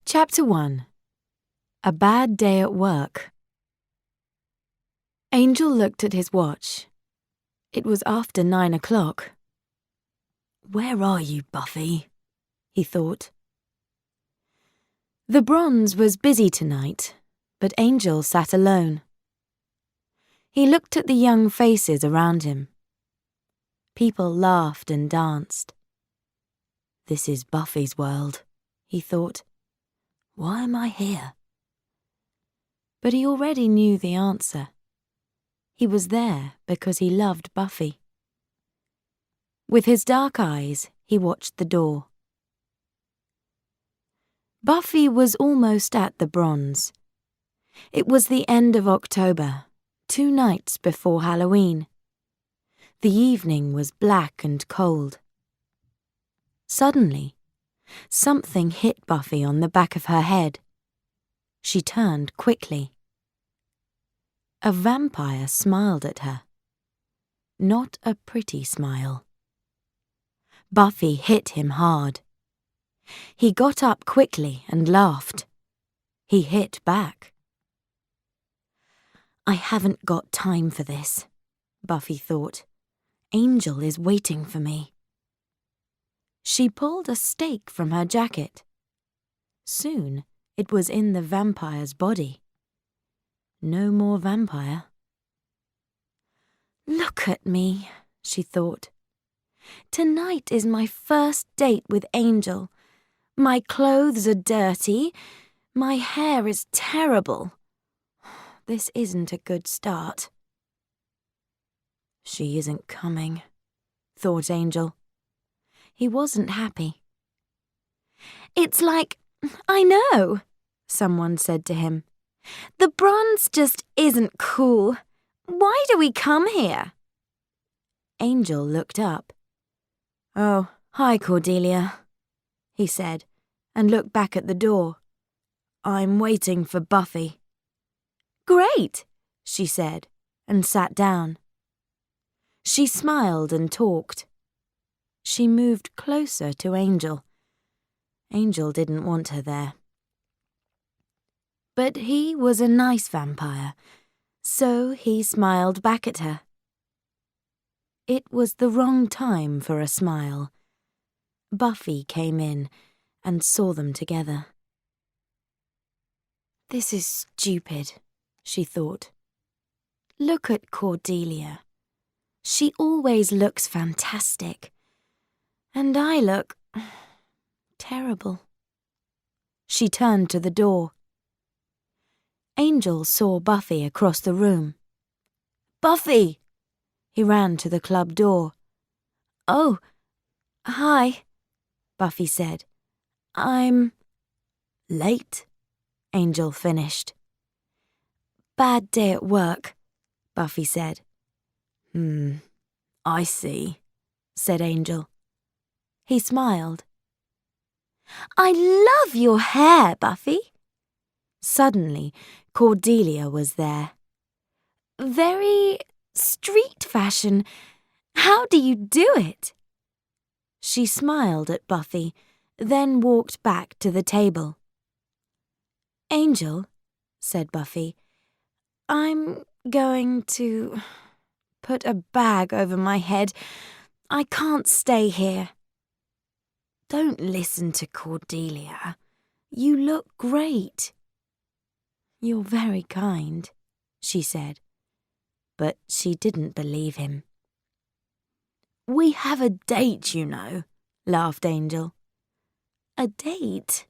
Chapter 1. A Bad Day at Work. Angel looked at his watch. It was after 9 o'clock. "Where are you, Buffy?" he thought. The bronze was busy tonight, but Angel sat alone. He looked at the young faces around him. People laughed and danced. "This is Buffy's world," he thought. "Why am I here?" But he already knew the answer. He was there because he loved Buffy. With his dark eyes, he watched the door. Buffy was almost at the bronze. It was the end of October, 2 nights before Halloween. The evening was black and cold. Suddenly, something hit Buffy on the back of her head. She turned quickly. A vampire smiled at her. Not a pretty smile. Buffy hit him hard. He got up quickly and laughed. He hit back. "I haven't got time for this," Buffy thought. "Angel is waiting for me." She pulled a stake from her jacket. Soon, it was in the vampire's body. No more vampire. "Look at me," she thought. "Tonight is my first date with Angel. My clothes are dirty. My hair is terrible. This isn't a good start." "She isn't coming," thought Angel. He wasn't happy. "It's like, I know," someone said to him. "The bronze just isn't cool. Why do we come here?" Angel looked up. "Oh, hi, Cordelia," he said, and looked back at the door. "I'm waiting for Buffy." "Great," she said, and sat down. She smiled and talked. She moved closer to Angel. Angel didn't want her there. But he was a nice vampire, so he smiled back at her. It was the wrong time for a smile. Buffy came in and saw them together. "This is stupid," she thought. "Look at Cordelia. She always looks fantastic. And I look terrible." She turned to the door. Angel saw Buffy across the room. "Buffy!" He ran to the club door. "Oh, hi," Buffy said. "I'm late," Angel finished. "Bad day at work," Buffy said. I see," said Angel. He smiled. "I love your hair, Buffy." Suddenly, Cordelia was there. "Very street fashion. How do you do it?" She smiled at Buffy, then walked back to the table. "Angel," said Buffy, "I'm going to put a bag over my head. I can't stay here." "Don't listen to Cordelia. You look great." "You're very kind," she said. But she didn't believe him. "We have a date, you know," laughed Angel. "A date?"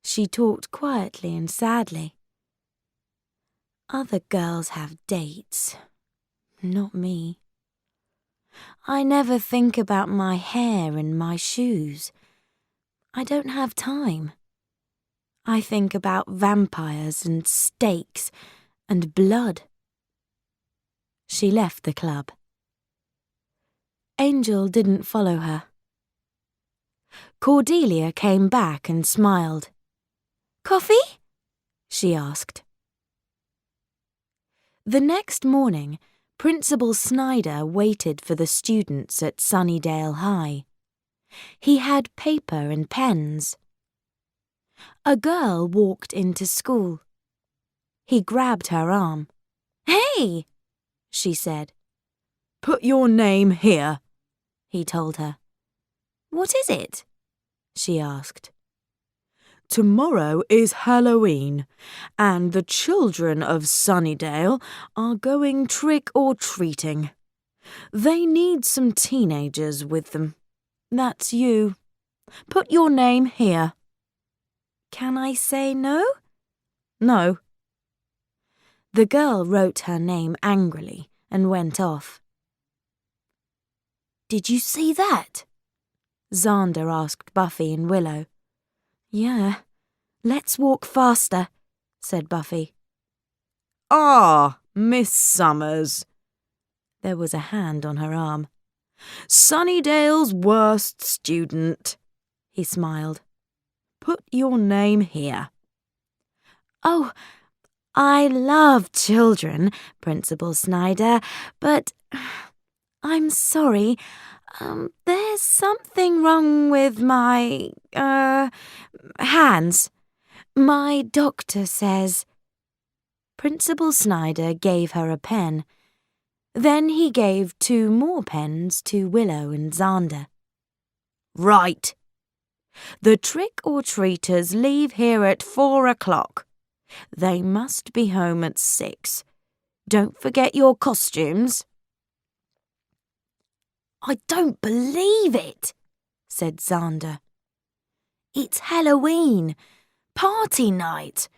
She talked quietly and sadly. "Other girls have dates. Not me. I never think about my hair and my shoes. I don't have time. I think about vampires and stakes and blood." She left the club. Angel didn't follow her. Cordelia came back and smiled. "Coffee?" she asked. The next morning, Principal Snyder waited for the students at Sunnydale High. He had paper and pens. A girl walked into school. He grabbed her arm. "Hey!" she said. "Put your name here," he told her. "What is it?" she asked. "Tomorrow is Halloween, and the children of Sunnydale are going trick-or-treating. They need some teenagers with them. That's you. Put your name here." "Can I say no?" "No." The girl wrote her name angrily and went off. "Did you see that?" Xander asked Buffy and Willow. "Yeah. Let's walk faster," said Buffy. "Ah, Miss Summers." There was a hand on her arm. "Sunnydale's worst student," he smiled. "Put your name here." "Oh, I love children, Principal Snyder, but I'm sorry. There's something wrong with my, hands. My doctor says." Principal Snyder gave her a pen. Then he gave 2 more pens to Willow and Xander. "Right. The trick-or-treaters leave here at 4 o'clock. They must be home at 6. Don't forget your costumes." "I don't believe it," said Xander. "It's Halloween, party night,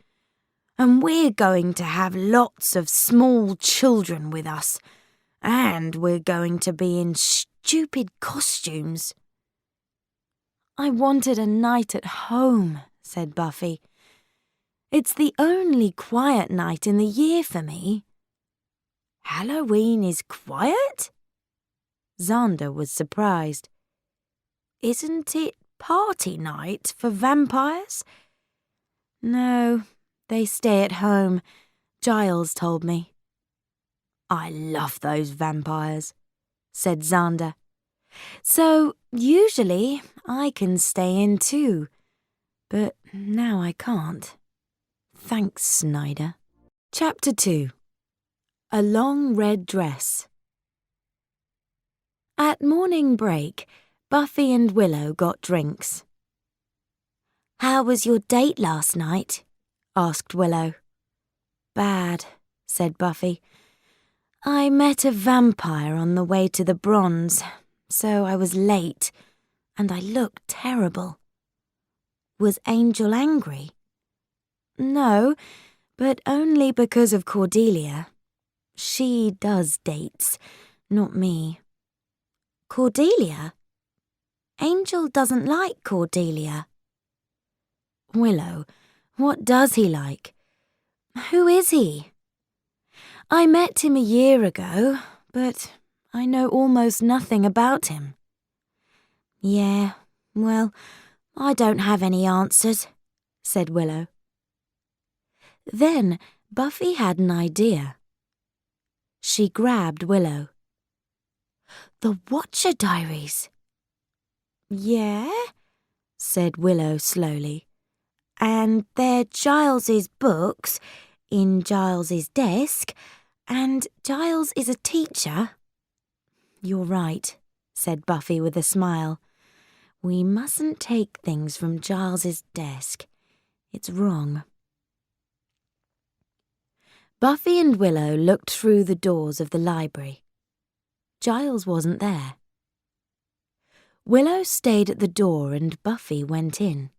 and we're going to have lots of small children with us, and we're going to be in stupid costumes." "I wanted a night at home," said Buffy. "It's the only quiet night in the year for me." "Halloween is quiet?" Xander was surprised. "Isn't it party night for vampires?" "No, they stay at home, Giles told me." "I love those vampires," said Xander. "So usually I can stay in too, but now I can't. Thanks, Snyder." Chapter 2. A Long Red Dress. At morning break, Buffy and Willow got drinks. "How was your date last night?" asked Willow. "Bad," said Buffy. "I met a vampire on the way to the Bronze, so I was late, and I looked terrible." "Was Angel angry?" "No, but only because of Cordelia. She does dates, not me." "Cordelia? Angel doesn't like Cordelia." "Willow, what does he like? Who is he?" "I met him a year ago, but I know almost nothing about him." "Yeah, well, I don't have any answers," said Willow. Then Buffy had an idea. She grabbed Willow. "The Watcher Diaries." "Yeah?" said Willow slowly. "And they're Giles's books in Giles's desk, and Giles is a teacher." "You're right," said Buffy with a smile. "We mustn't take things from Giles's desk. It's wrong." Buffy and Willow looked through the doors of the library. Giles wasn't there. Willow stayed at the door and Buffy went in.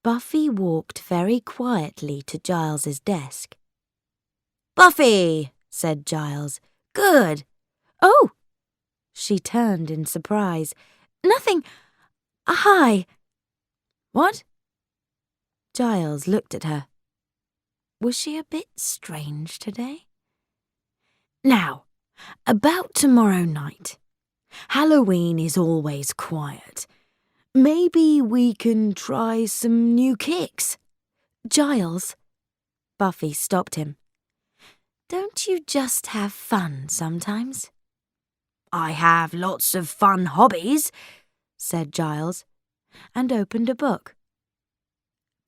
Buffy walked very quietly to Giles's desk. "Buffy," said Giles. "Good." "Oh!" She turned in surprise. "Nothing. Hi." "What?" Giles looked at her. Was she a bit strange today? "Now, about tomorrow night. Halloween is always quiet. Maybe we can try some new kicks." "Giles," Buffy stopped him. "Don't you just have fun sometimes?" "I have lots of fun hobbies," said Giles, and opened a book.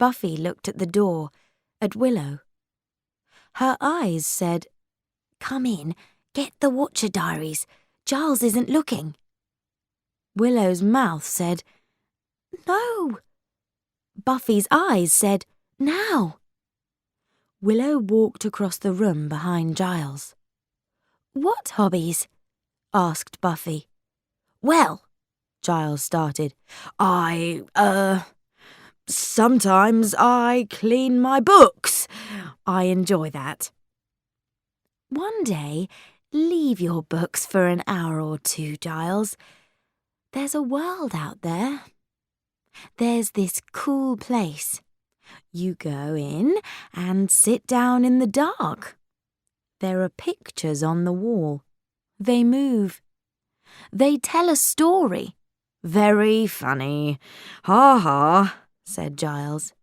Buffy looked at the door, at Willow. Her eyes said, "Come in, get the Watcher diaries. Giles isn't looking." Willow's mouth said, "No." Buffy's eyes said, "Now." Willow walked across the room behind Giles. "What hobbies?" asked Buffy. "Well," Giles started, sometimes I clean my books. I enjoy that." "One day, leave your books for an hour or two, Giles. There's a world out there. There's this cool place. You go in and sit down in the dark. There are pictures on the wall. They move. They tell a story." "Very funny. Ha ha," said Giles.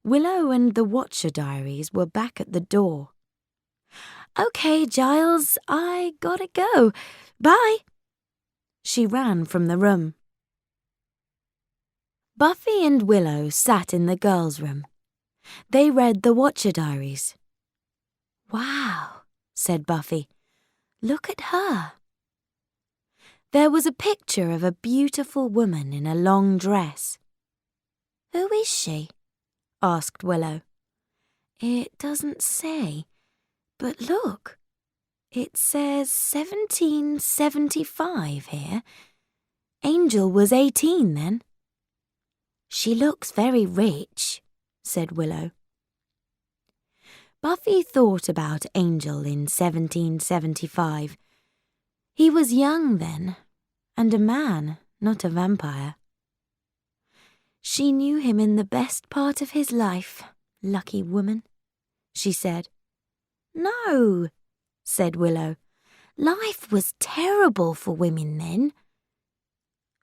Willow and the Watcher diaries were back at the door. "Okay, Giles, I gotta go. Bye." She ran from the room. Buffy and Willow sat in the girls' room. They read the Watcher diaries. "Wow," said Buffy. "Look at her." There was a picture of a beautiful woman in a long dress. "Who is she?" asked Willow. "It doesn't say, but look, it says 1775 here. Angel was 18 then." "She looks very rich," said Willow. Buffy thought about Angel in 1775. He was young then, and a man, not a vampire. "She knew him in the best part of his life, lucky woman," she said. "No," said Willow. "Life was terrible for women then."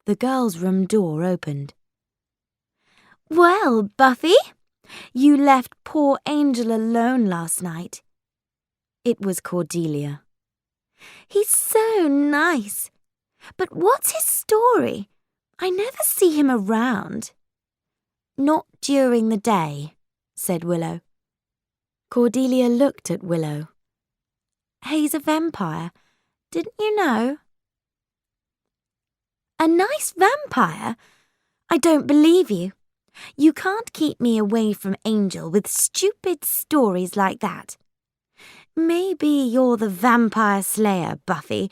The girls' room door opened. "Well, Buffy, you left poor Angel alone last night." It was Cordelia. "He's so nice. But what's his story? I never see him around." "Not during the day," said Willow. Cordelia looked at Willow. "He's a vampire. Didn't you know?" "A nice vampire? I don't believe you. You can't keep me away from Angel with stupid stories like that. Maybe you're the vampire slayer, Buffy,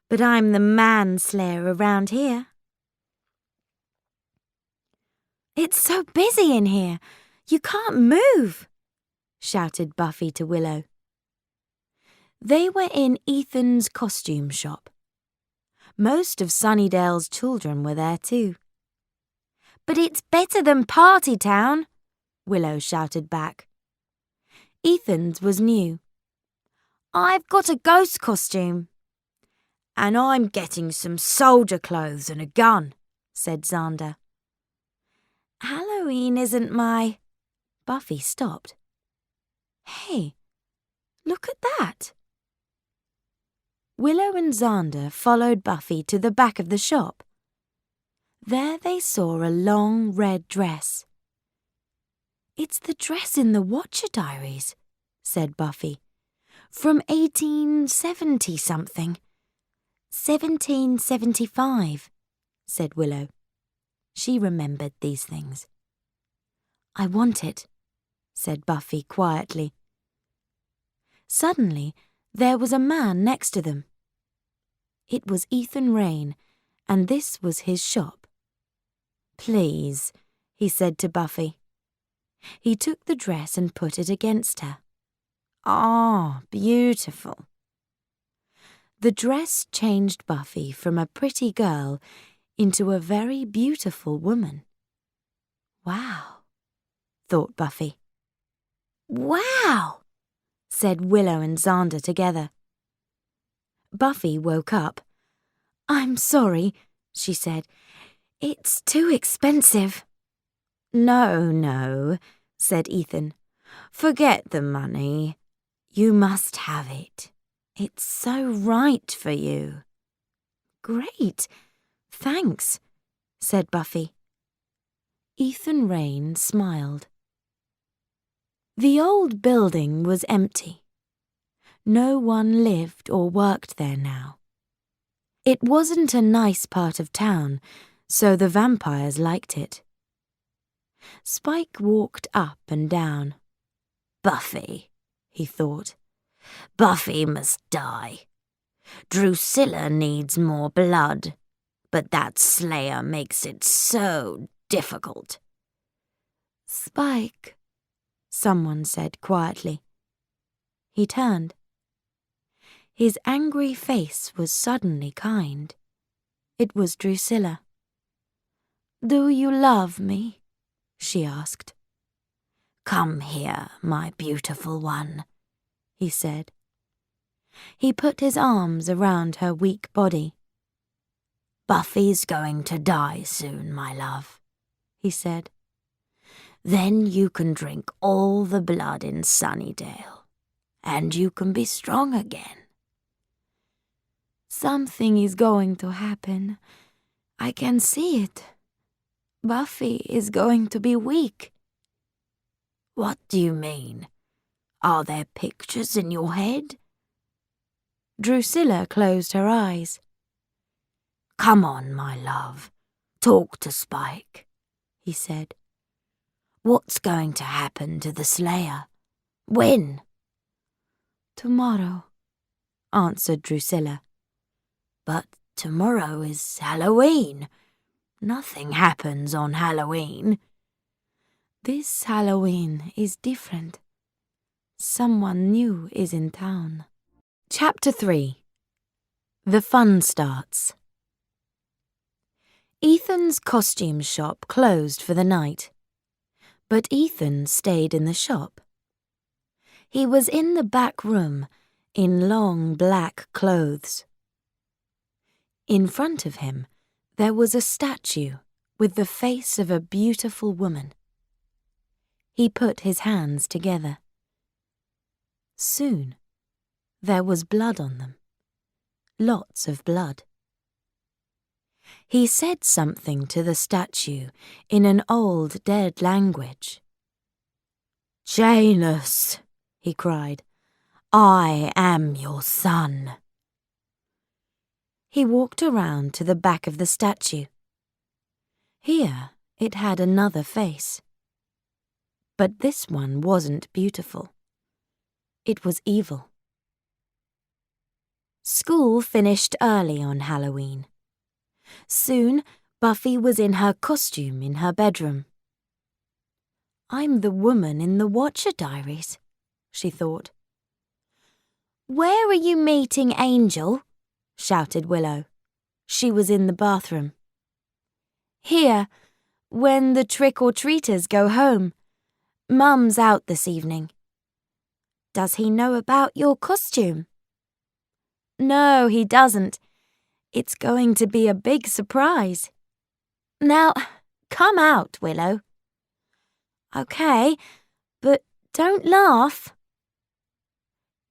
but I'm the manslayer around here." "It's so busy in here. You can't move," shouted Buffy to Willow. They were in Ethan's costume shop. Most of Sunnydale's children were there too. "But it's better than Party Town," Willow shouted back. Ethan's was new. "I've got a ghost costume." "And I'm getting some soldier clothes and a gun," said Xander. "Halloween isn't my—" Buffy stopped. "Hey, look at that." Willow and Xander followed Buffy to the back of the shop. There they saw a long red dress. "It's the dress in the Watcher diaries," said Buffy. "From 1870-something. 1775, said Willow. She remembered these things. "I want it," said Buffy quietly. Suddenly, there was a man next to them. It was Ethan Rayne, and this was his shop. "Please," he said to Buffy. He took the dress and put it against her. "Ah, beautiful." The dress changed Buffy from a pretty girl into a very beautiful woman. "Wow," thought Buffy. "Wow," said Willow and Xander together. Buffy woke up. "I'm sorry," she said. "It's too expensive." No, said Ethan. "Forget the money. You must have it. It's so right for you." "Great, thanks," said Buffy. Ethan Rain smiled. The old building was empty. No one lived or worked there now. It wasn't a nice part of town, so the vampires liked it. Spike walked up and down. Buffy, he thought. Buffy must die. Drusilla needs more blood, but that Slayer makes it so difficult. Spike, someone said quietly. He turned. His angry face was suddenly kind. It was Drusilla. Do you love me? She asked. Come here, my beautiful one, he said. He put his arms around her weak body. Buffy's going to die soon, my love, he said. Then you can drink all the blood in Sunnydale, and you can be strong again. Something is going to happen. I can see it. Buffy is going to be weak. What do you mean? Are there pictures in your head? Drusilla closed her eyes. Come on, my love. Talk to Spike, he said. What's going to happen to the Slayer? When? Tomorrow, answered Drusilla. But tomorrow is Halloween. Nothing happens on Halloween. This Halloween is different. Someone new is in town. Chapter 3. The Fun Starts. Ethan's costume shop closed for the night, but Ethan stayed in the shop. He was in the back room, in long black clothes. In front of him, there was a statue with the face of a beautiful woman. He put his hands together. Soon, there was blood on them. Lots of blood. He said something to the statue in an old dead language. Janus, he cried, I am your son. He walked around to the back of the statue. Here it had another face. But this one wasn't beautiful. It was evil. School finished early on Halloween. Soon, Buffy was in her costume in her bedroom. I'm the woman in the Watcher Diaries, she thought. Where are you meeting Angel? Shouted Willow. She was in the bathroom. Here, when the trick-or-treaters go home. Mum's out this evening. Does he know about your costume? No, he doesn't. It's going to be a big surprise. Now, come out, Willow. Okay, but don't laugh.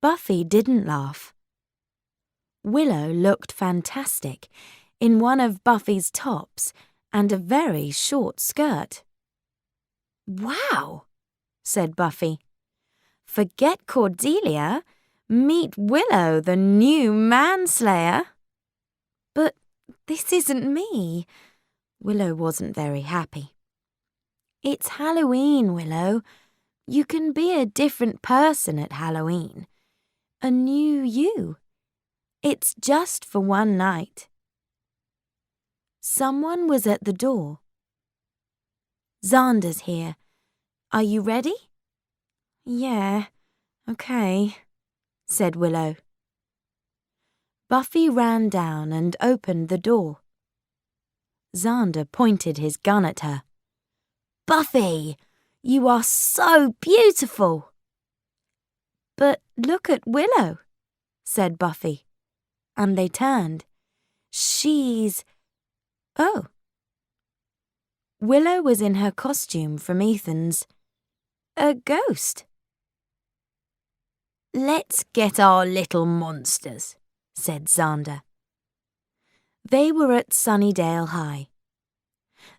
Buffy didn't laugh. Willow looked fantastic in one of Buffy's tops and a very short skirt. Wow, said Buffy. Forget Cordelia. Meet Willow, the new manslayer. But this isn't me. Willow wasn't very happy. It's Halloween, Willow. You can be a different person at Halloween. A new you. It's just for one night. Someone was at the door. Xander's here. Are you ready? Yeah, okay, said Willow. Buffy ran down and opened the door. Xander pointed his gun at her. Buffy, you are so beautiful. But look at Willow, said Buffy, and they turned. She's... Oh. Willow was in her costume from Ethan's. A ghost. Let's get our little monsters, said Xander. They were at Sunnydale High.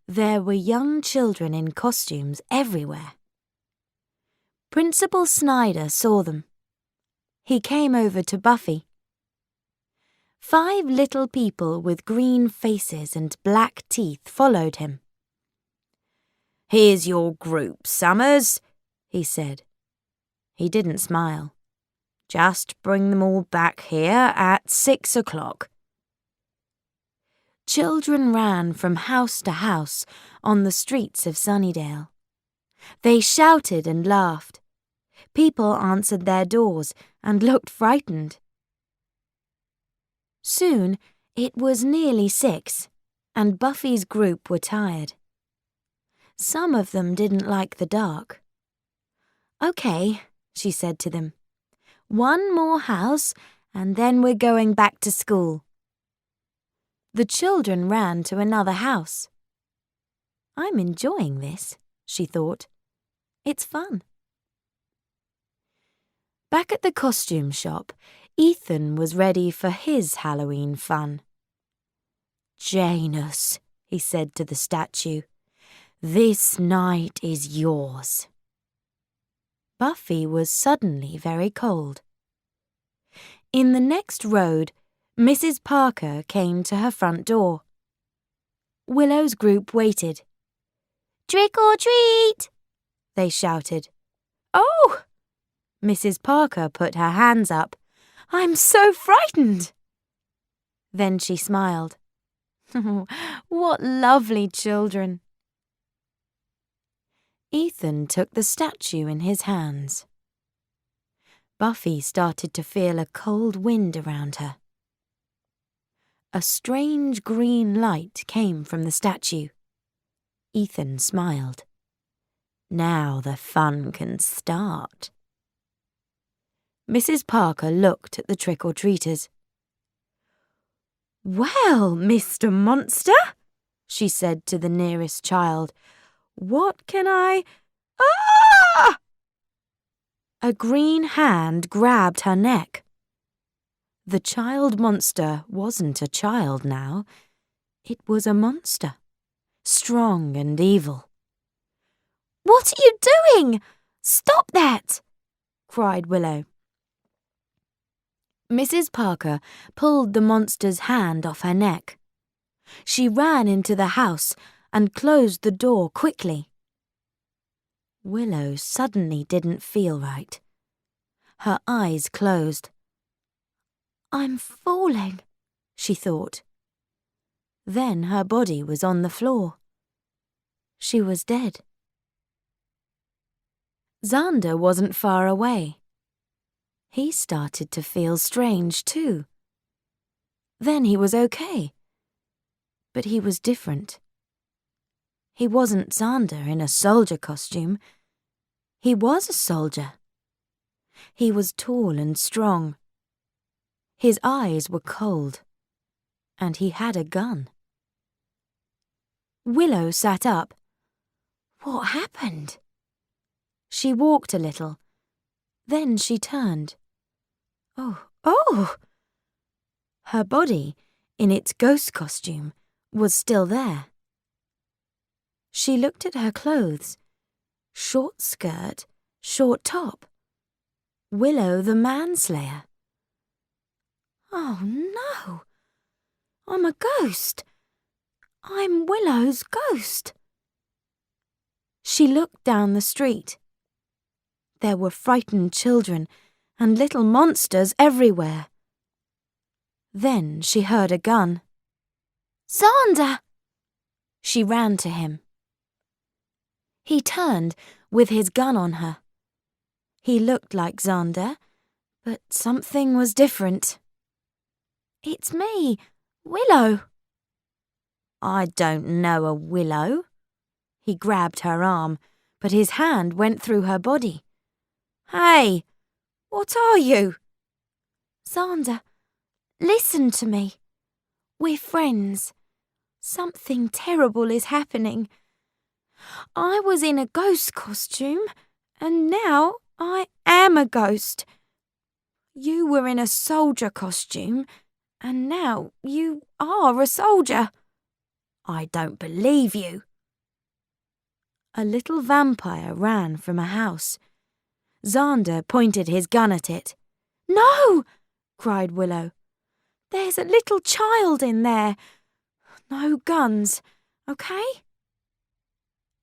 There were young children in costumes everywhere. Principal Snyder saw them. He came over to Buffy. 5 little people with green faces and black teeth followed him. "Here's your group, Summers," he said. He didn't smile. "Just bring them all back here at 6 o'clock. Children ran from house to house on the streets of Sunnydale. They shouted and laughed. People answered their doors and looked frightened. Soon it was nearly 6, and Buffy's group were tired. Some of them didn't like the dark. "Okay," she said to them. "One more house, and then we're going back to school." The children ran to another house. "I'm enjoying this," she thought. "It's fun." Back at the costume shop, Ethan was ready for his Halloween fun. "Janus," he said to the statue, "this night is yours." Buffy was suddenly very cold. In the next road, Mrs. Parker came to her front door. Willow's group waited. "Trick or treat!" they shouted. "Oh!" Mrs. Parker put her hands up. "I'm so frightened." Then she smiled. What lovely children. Ethan took the statue in his hands. Buffy started to feel a cold wind around her. A strange green light came from the statue. Ethan smiled. Now the fun can start. Mrs. Parker looked at the trick-or-treaters. "Well, Mr. Monster," she said to the nearest child, "what can I—" "Ah!" A green hand grabbed her neck. The child monster wasn't a child now. It was a monster, strong and evil. "What are you doing? Stop that!" cried Willow. Mrs. Parker pulled the monster's hand off her neck. She ran into the house and closed the door quickly. Willow suddenly didn't feel right. Her eyes closed. "I'm falling," she thought. Then her body was on the floor. She was dead. Xander wasn't far away. He started to feel strange too. Then he was okay. But he was different. He wasn't Xander in a soldier costume. He was a soldier. He was tall and strong. His eyes were cold, and he had a gun. Willow sat up. What happened? She walked a little. Then she turned. Oh! Her body, in its ghost costume, was still there. She looked at her clothes. Short skirt, short top. Willow the manslayer. Oh no! I'm a ghost. I'm Willow's ghost. She looked down the street. There were frightened children and little monsters everywhere. Then she heard a gun. "Xander!" She ran to him. He turned with his gun on her. He looked like Xander, but something was different. "It's me, Willow." "I don't know a Willow." He grabbed her arm, but his hand went through her body. "Hey, what are you?" "Xander, listen to me. We're friends. Something terrible is happening. I was in a ghost costume, and now I am a ghost. You were in a soldier costume, and now you are a soldier." "I don't believe you," A little vampire ran from a house. Xander pointed his gun at it. "No!" cried Willow. "There's a little child in there. No guns, okay?"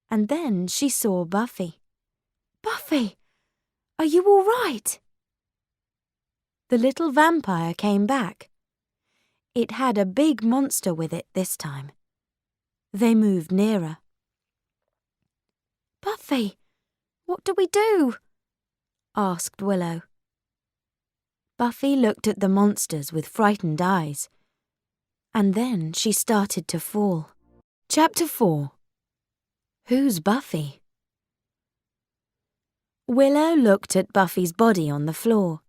And then she saw Buffy. "Buffy, are you all right?" The little vampire came back. It had a big monster with it this time. They moved nearer. "Buffy, what do we do?" asked Willow. Buffy looked at the monsters with frightened eyes, and then she started to fall. Chapter 4. Who's Buffy? Willow looked at Buffy's body on the floor.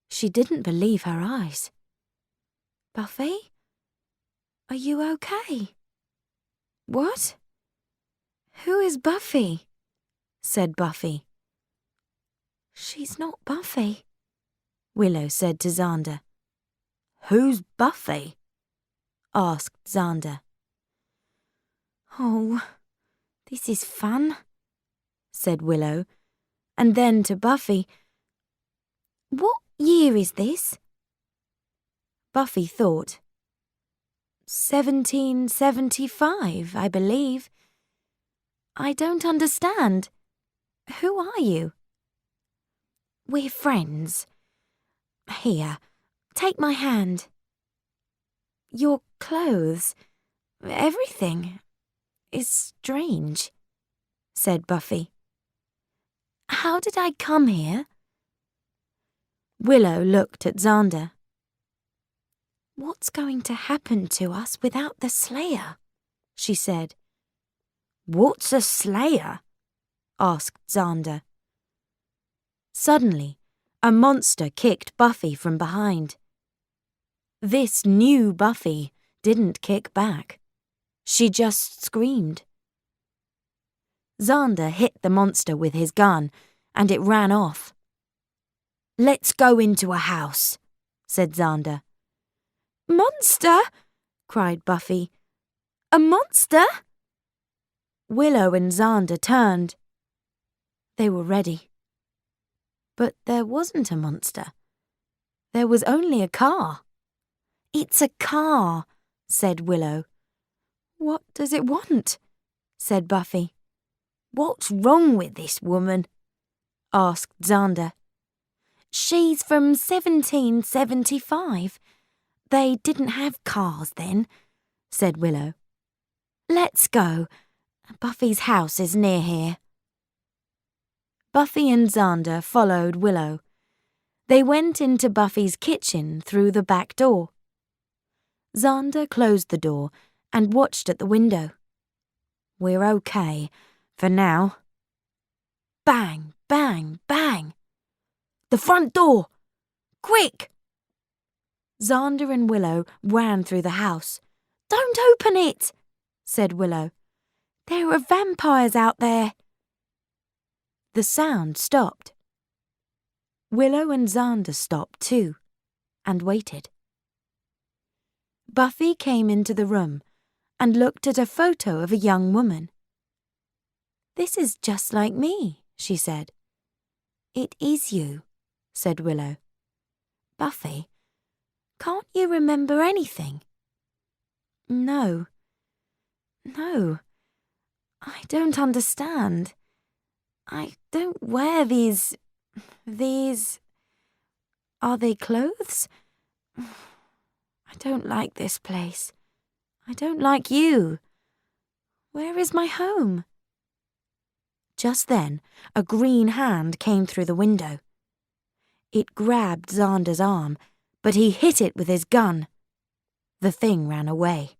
She didn't believe her eyes. "Buffy? Are you okay?" "What? Who is Buffy?" said Buffy. "She's not Buffy," Willow said to Xander. "Who's Buffy?" asked Xander. "Oh, this is fun," said Willow, and then to Buffy, "What year is this?" Buffy thought. 1775, I believe. "I don't understand. Who are you?" "We're friends. Here, take my hand." "Your clothes, everything, is strange," said Buffy. "How did I come here?" Willow looked at Xander. "What's going to happen to us without the Slayer?" she said. "What's a Slayer?" asked Xander. Suddenly, a monster kicked Buffy from behind. This new Buffy didn't kick back. She just screamed. Xander hit the monster with his gun, and it ran off. "Let's go into a house," said Xander. "Monster!" cried Buffy. "A monster?" Willow and Xander turned. They were ready. But there wasn't a monster. There was only a car. "It's a car," said Willow. "What does it want?" said Buffy. "What's wrong with this woman?" asked Xander. "She's from 1775. They didn't have cars then," said Willow. "Let's go. Buffy's house is near here." Buffy and Xander followed Willow. They went into Buffy's kitchen through the back door. Xander closed the door and watched at the window. "We're okay, for now." Bang, bang, bang. "The front door! Quick!" Xander and Willow ran through the house. "Don't open it," said Willow. "There are vampires out there." The sound stopped. Willow and Xander stopped too, and waited. Buffy came into the room and looked at a photo of a young woman. "This is just like me," she said. "It is you," said Willow. "Buffy, can't you remember anything?" No, I don't understand. I don't wear these... Are they clothes? I don't like this place. I don't like you. Where is my home?" Just then, a green hand came through the window. It grabbed Xander's arm, but he hit it with his gun. The thing ran away.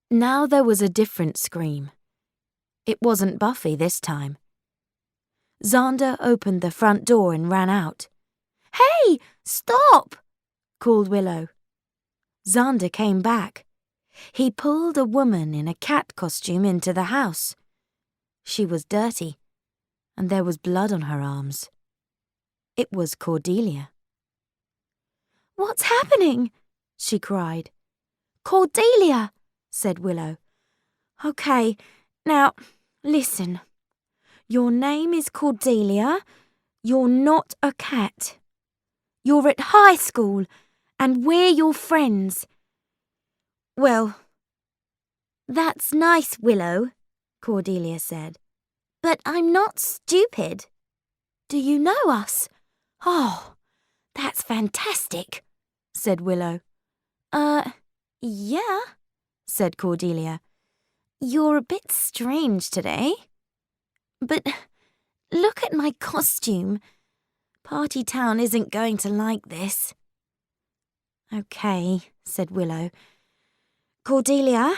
Now there was a different scream. It wasn't Buffy this time. Xander opened the front door and ran out. "Hey, stop!" called Willow. Xander came back. He pulled a woman in a cat costume into the house. She was dirty, and there was blood on her arms. It was Cordelia. "What's happening?" she cried. "Cordelia," said Willow. "Okay, Now, listen. Your name is Cordelia. You're not a cat. You're at high school, and we're your friends. Well, that's nice, Willow, Cordelia said. But I'm not stupid. Do you know us? Oh, that's fantastic, said Willow. Yeah, said Cordelia. You're a bit strange today. But look at my costume. Party Town isn't going to like this. Okay, said Willow. Cordelia,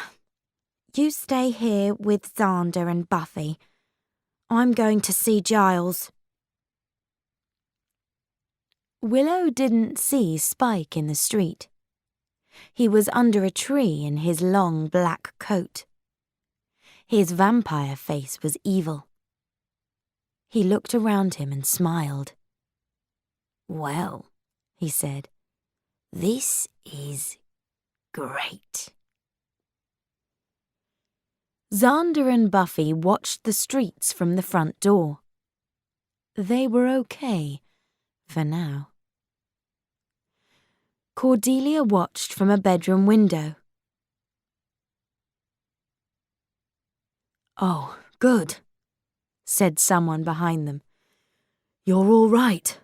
you stay here with Xander and Buffy. I'm going to see Giles. Willow didn't see Spike in the street. He was under a tree in his long black coat. His vampire face was evil. He looked around him and smiled. Well, he said, this is great. Xander and Buffy watched the streets from the front door. They were okay for now. Cordelia watched from a bedroom window. Oh, good, said someone behind them. You're all right.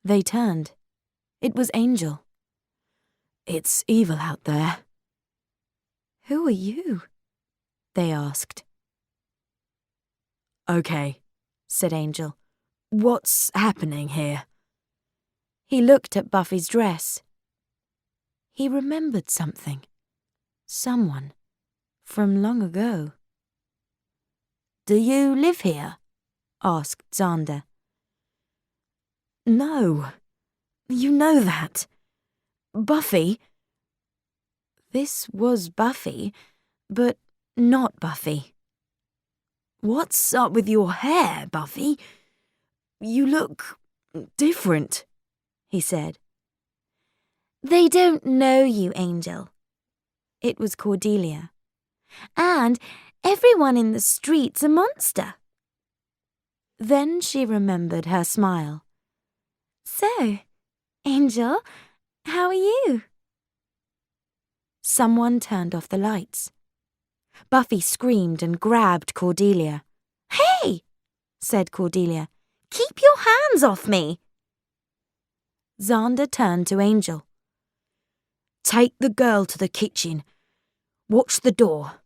They turned. It was Angel. It's evil out there. Who are you? They asked. Okay, said Angel. What's happening here? He looked at Buffy's dress. He remembered something. Someone from long ago. Do you live here? Asked Xander. No, you know that. Buffy. This was Buffy, but not Buffy. What's up with your hair, Buffy? You look different, he said. They don't know you, Angel. It was Cordelia. And everyone in the street's a monster. Then she remembered her smile. So, Angel, how are you? Someone turned off the lights. Buffy screamed and grabbed Cordelia. Hey, said Cordelia, keep your hands off me. Xander turned to Angel. Take the girl to the kitchen. Watch the door.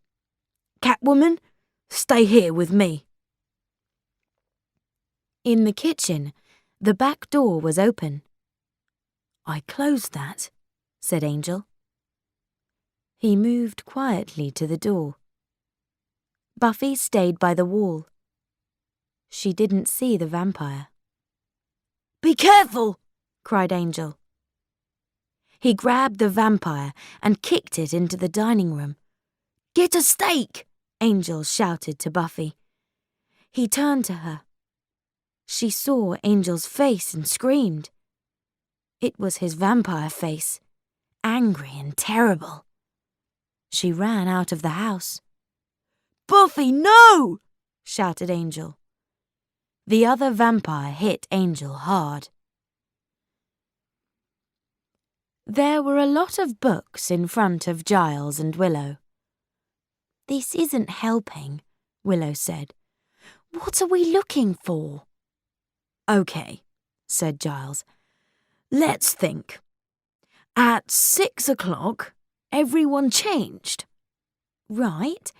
Catwoman, stay here with me. In the kitchen, the back door was open. I closed that, said Angel. He moved quietly to the door. Buffy stayed by the wall. She didn't see the vampire. Be careful, cried Angel. He grabbed the vampire and kicked it into the dining room. Get a steak, Angel shouted to Buffy. He turned to her. She saw Angel's face and screamed. It was his vampire face, angry and terrible. She ran out of the house. Buffy, no! Shouted Angel. The other vampire hit Angel hard. There were a lot of books in front of Giles and Willow. This isn't helping, Willow said. What are we looking for? Okay, said Giles. Let's think. At 6 o'clock, everyone changed. Right.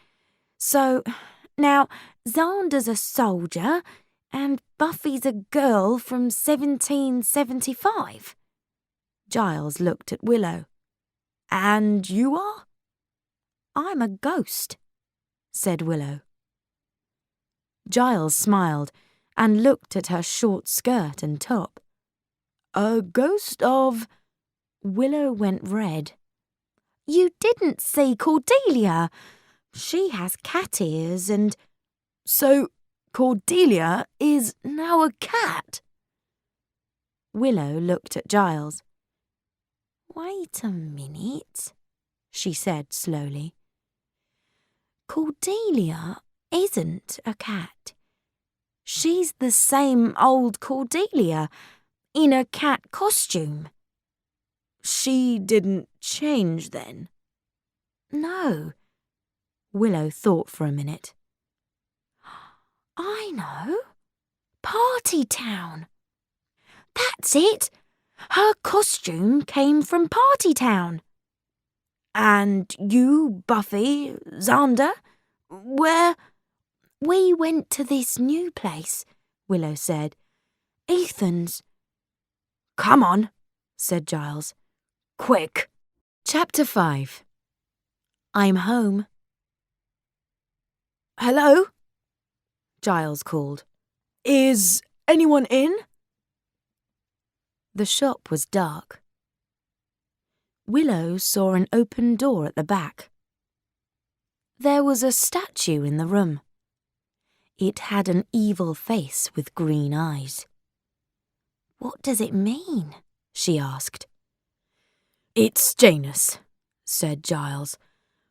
So, now, Xander's a soldier and Buffy's a girl from 1775. Giles looked at Willow. And you are? I'm a ghost, said Willow. Giles smiled and looked at her short skirt and top. A ghost of... Willow went red. You didn't see Cordelia. She has cat ears and... So Cordelia is now a cat? Willow looked at Giles. Wait a minute, she said slowly. Cordelia isn't a cat. She's the same old Cordelia in a cat costume. She didn't change then? No. Willow thought for a minute. I know. Party Town. That's it. Her costume came from Party Town. And you, Buffy, Xander, where? We went to this new place, Willow said. Ethan's. Come on, said Giles. Quick. Chapter 5. I'm home. Hello? Giles called. Is anyone in? The shop was dark. Willow saw an open door at the back. There was a statue in the room. It had an evil face with green eyes. What does it mean? She asked. It's Janus, said Giles,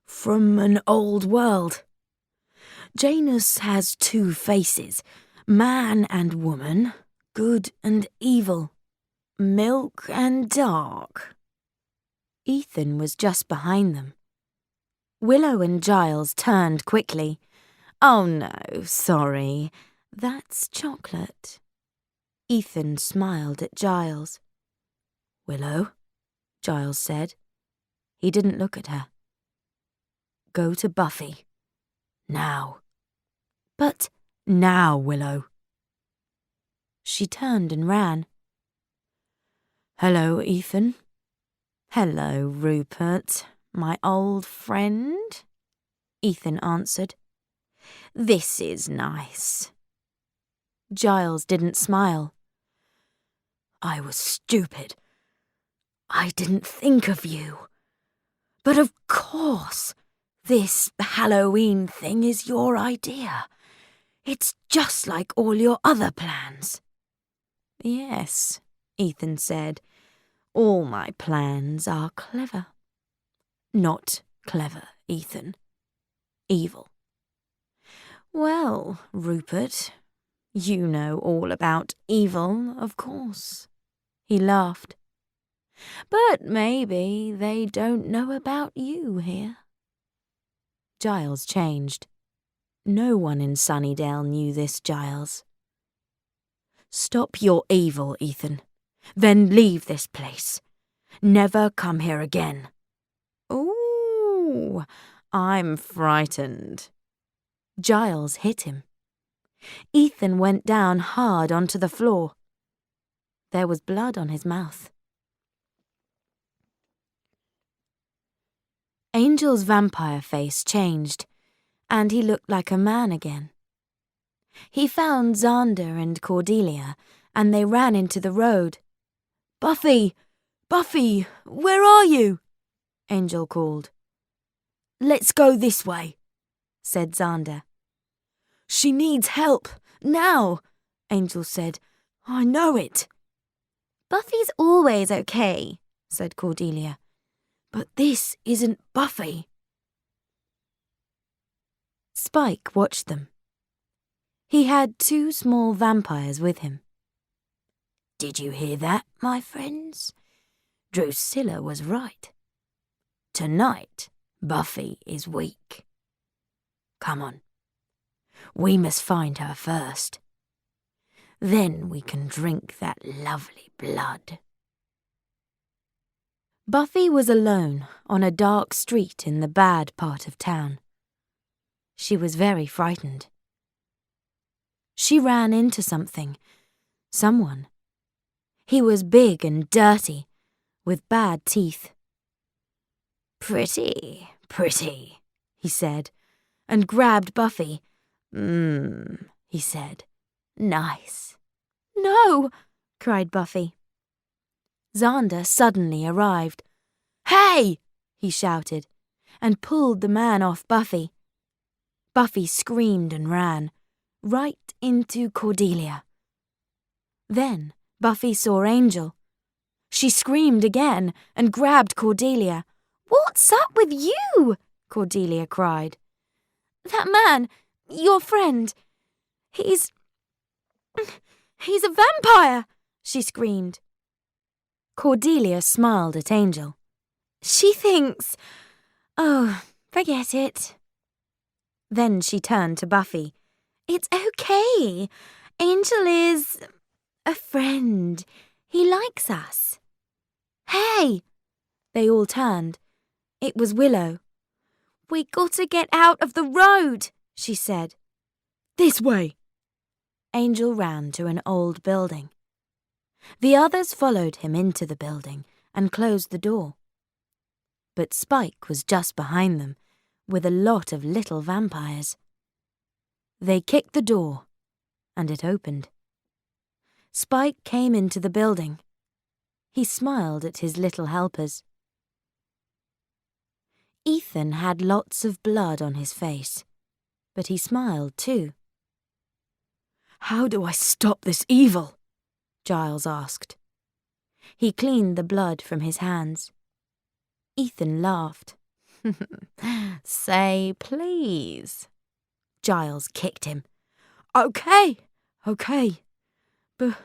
from an old world. Janus has two faces, man and woman, good and evil, milk and dark. Ethan was just behind them. Willow and Giles turned quickly. Oh no, sorry, that's chocolate. Ethan smiled at Giles. Willow, Giles said. He didn't look at her. Go to Buffy. Now. But now, Willow. She turned and ran. Hello, Ethan. Hello, Rupert, my old friend, Ethan answered. This is nice. Giles didn't smile. I was stupid. I didn't think of you. But of course, this Halloween thing is your idea. It's just like all your other plans. Yes, Ethan said. All my plans are clever. Not clever, Ethan. Evil. Well, Rupert, you know all about evil, of course. He laughed. But maybe they don't know about you here. Giles changed. No one in Sunnydale knew this, Giles. Stop your evil, Ethan. Then leave this place. Never come here again. Ooh, I'm frightened. Giles hit him. Ethan went down hard onto the floor. There was blood on his mouth. Angel's vampire face changed, and he looked like a man again. He found Xander and Cordelia, and they ran into the road. Buffy! Buffy! Where are you? Angel called. Let's go this way, said Xander. She needs help, now, Angel said. I know it. Buffy's always okay, said Cordelia. But this isn't Buffy. Spike watched them. He had 2 small vampires with him. Did you hear that, my friends? Drusilla was right. Tonight, Buffy is weak. Come on. We must find her first. Then we can drink that lovely blood. Buffy was alone on a dark street in the bad part of town. She was very frightened. She ran into someone. He was big and dirty, with bad teeth. Pretty, pretty, he said, and grabbed Buffy. He said. Nice. No, cried Buffy. Xander suddenly arrived. Hey! He shouted, and pulled the man off Buffy. Buffy screamed and ran, right into Cordelia. Then Buffy saw Angel. She screamed again and grabbed Cordelia. What's up with you? Cordelia cried. That man, your friend, he's a vampire, she screamed. Cordelia smiled at Angel. She thinks... Oh, forget it. Then she turned to Buffy. It's okay. Angel is... a friend. He likes us. Hey! They all turned. It was Willow. We gotta get out of the road, she said. This way. Angel ran to an old building. The others followed him into the building and closed the door. But Spike was just behind them, with a lot of little vampires. They kicked the door, and it opened. Spike came into the building. He smiled at his little helpers. Ethan had lots of blood on his face, but he smiled too. How do I stop this evil? Giles asked. He cleaned the blood from his hands. Ethan laughed. Say please. Giles kicked him. Okay. But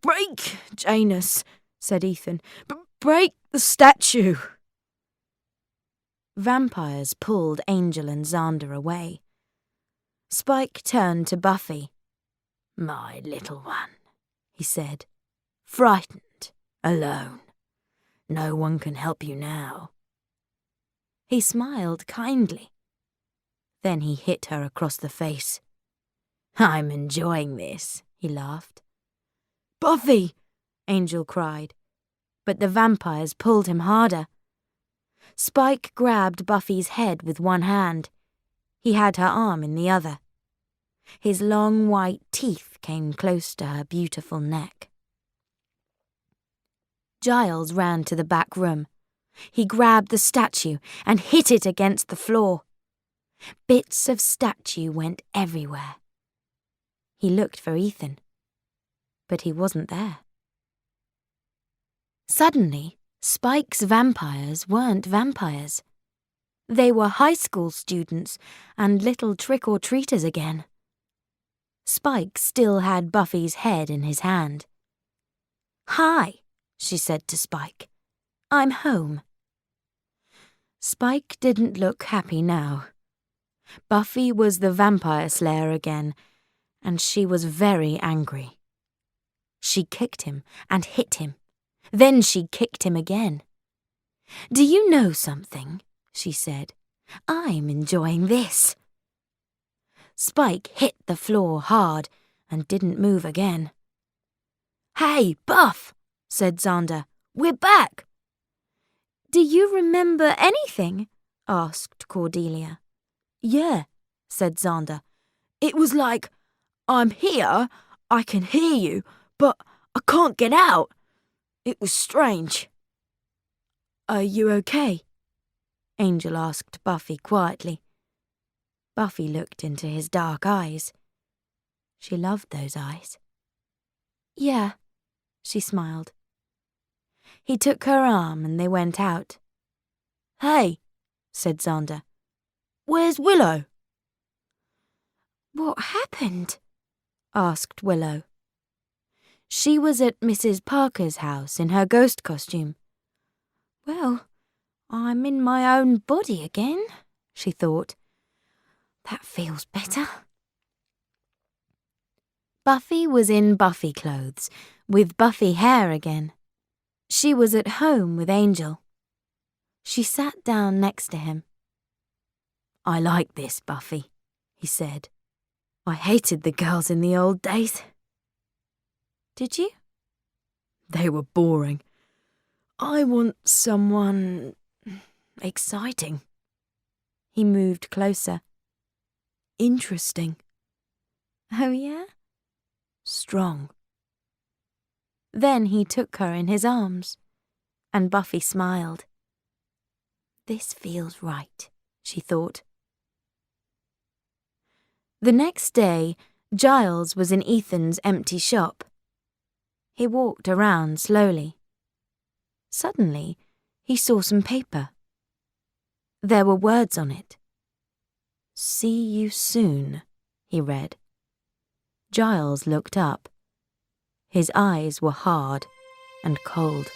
break, Janus, said Ethan. Break the statue. Vampires pulled Angel and Xander away. Spike turned to Buffy. My little one, he said, frightened, alone. No one can help you now. He smiled kindly. Then he hit her across the face. I'm enjoying this, he laughed. Buffy! Angel cried, but the vampires pulled him harder. Spike grabbed Buffy's head with one hand. He had her arm in the other. His long white teeth came close to her beautiful neck. Giles ran to the back room. He grabbed the statue and hit it against the floor. Bits of statue went everywhere. He looked for Ethan, but he wasn't there. Suddenly, Spike's vampires weren't vampires. They were high school students and little trick-or-treaters again. Spike still had Buffy's head in his hand. Hi, she said to Spike. I'm home. Spike didn't look happy now. Buffy was the vampire slayer again, and she was very angry. She kicked him and hit him. Then she kicked him again. Do you know something? She said. I'm enjoying this. Spike hit the floor hard and didn't move again. Hey, Buff, said Xander. We're back. Do you remember anything? Asked Cordelia. Yeah, said Xander. It was like, I'm here, I can hear you, but I can't get out. It was strange. Are you okay? Angel asked Buffy quietly. Buffy looked into his dark eyes. She loved those eyes. Yeah, she smiled. He took her arm and they went out. Hey, said Xander. Where's Willow? What happened? Asked Willow. She was at Mrs. Parker's house in her ghost costume. Well, I'm in my own body again, she thought. That feels better. Buffy was in Buffy clothes, with Buffy hair again. She was at home with Angel. She sat down next to him. I like this, Buffy, he said. I hated the girls in the old days. Did you? They were boring. I want someone exciting. He moved closer. Interesting. Oh, yeah? Strong. Then he took her in his arms, and Buffy smiled. This feels right, she thought. The next day, Giles was in Ethan's empty shop. He walked around slowly. Suddenly, he saw some paper. There were words on it. see you soon, he read. Giles looked up. His eyes were hard and cold.